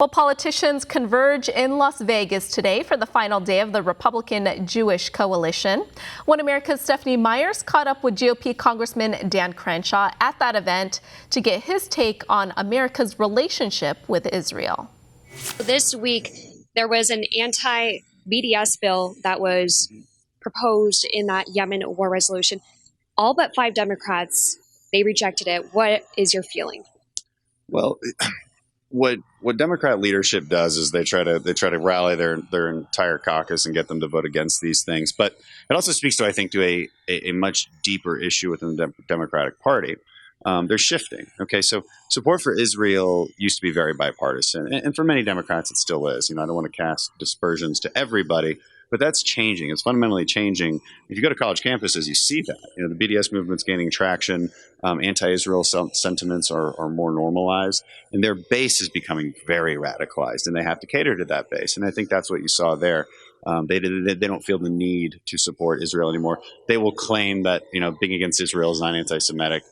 Well, politicians converge in Las Vegas today for the final day of the Republican-Jewish coalition. OAN America's Stephanie Myers caught up with GOP Congressman Dan Crenshaw at that event to get his take on America's relationship with Israel. This week, there was an anti-BDS bill that was proposed in that Yemen war resolution. All but 5 Democrats, they rejected it. What is your feeling? Well, what Democrat leadership does is they try to rally their entire caucus and get them to vote against these things. But it also speaks to, I think, to a much deeper issue within the Democratic Party. They're shifting. Okay, so support for Israel used to be very bipartisan, and for many Democrats it still is. I don't want to cast dispersions to everybody, but that's changing. It's fundamentally changing. If you go to college campuses, you see that. The BDS movement's gaining traction. Anti-Israel sentiments are more normalized, and their base is becoming very radicalized, and they have to cater to that base. And I think that's what you saw there. They don't feel the need to support Israel anymore. They will claim that being against Israel is not anti-Semitic.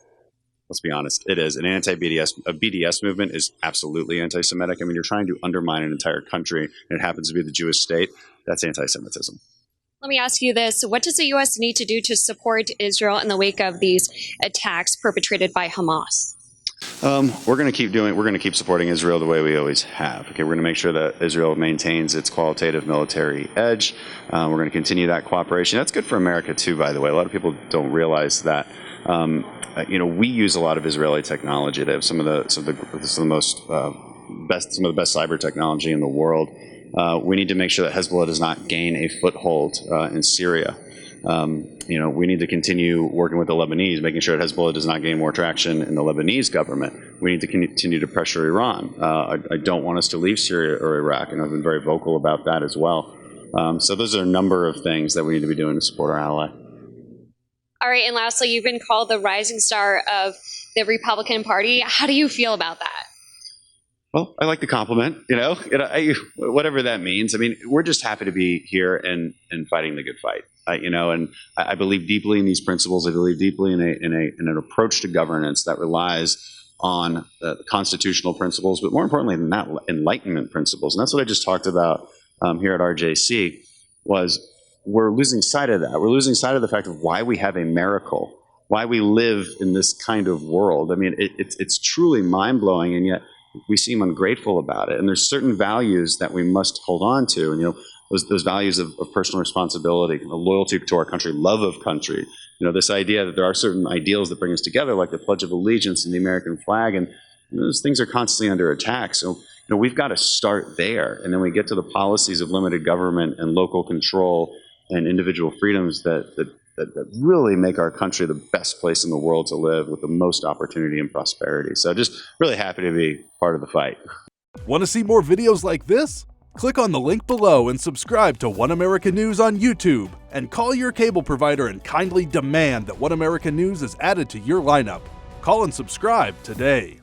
Let's be honest, it is. A BDS movement is absolutely anti-Semitic. I mean, you're trying to undermine an entire country, and it happens to be the Jewish state. That's anti-Semitism. Let me ask you this. What does the U.S. need to do to support Israel in the wake of these attacks perpetrated by Hamas? We're going to keep supporting Israel the way we always have. Okay, we're going to make sure that Israel maintains its qualitative military edge. We're going to continue that cooperation. That's good for America too, by the way. A lot of people don't realize that. We use a lot of Israeli technology. They have some of the best cyber technology in the world. We need to make sure that Hezbollah does not gain a foothold in Syria. We need to continue working with the Lebanese, making sure that Hezbollah does not gain more traction in the Lebanese government. We need to continue to pressure Iran. I don't want us to leave Syria or Iraq, and I've been very vocal about that as well. So those are a number of things that we need to be doing to support our ally. All right, and lastly, you've been called the rising star of the Republican Party. How do you feel about that? Well, I like the compliment, whatever that means. I mean, we're just happy to be here and fighting the good fight, and I believe deeply in these principles. I believe deeply in an approach to governance that relies on constitutional principles, but more importantly than that, Enlightenment principles. And that's what I just talked about here at RJC was we're losing sight of that. We're losing sight of the fact of why we have a miracle, why we live in this kind of world. I mean, it's truly mind-blowing, and yet we seem ungrateful about it. And there's certain values that we must hold on to. And, those values of personal responsibility, loyalty to our country, love of country, this idea that there are certain ideals that bring us together, like the Pledge of Allegiance and the American flag. And those things are constantly under attack. So, we've got to start there. And then we get to the policies of limited government and local control and individual freedoms that really make our country the best place in the world to live with the most opportunity and prosperity. So just really happy to be part of the fight. Want to see more videos like this? Click on the link below and subscribe to OAN America News on YouTube. And call your cable provider and kindly demand that OAN America News is added to your lineup. Call and subscribe today.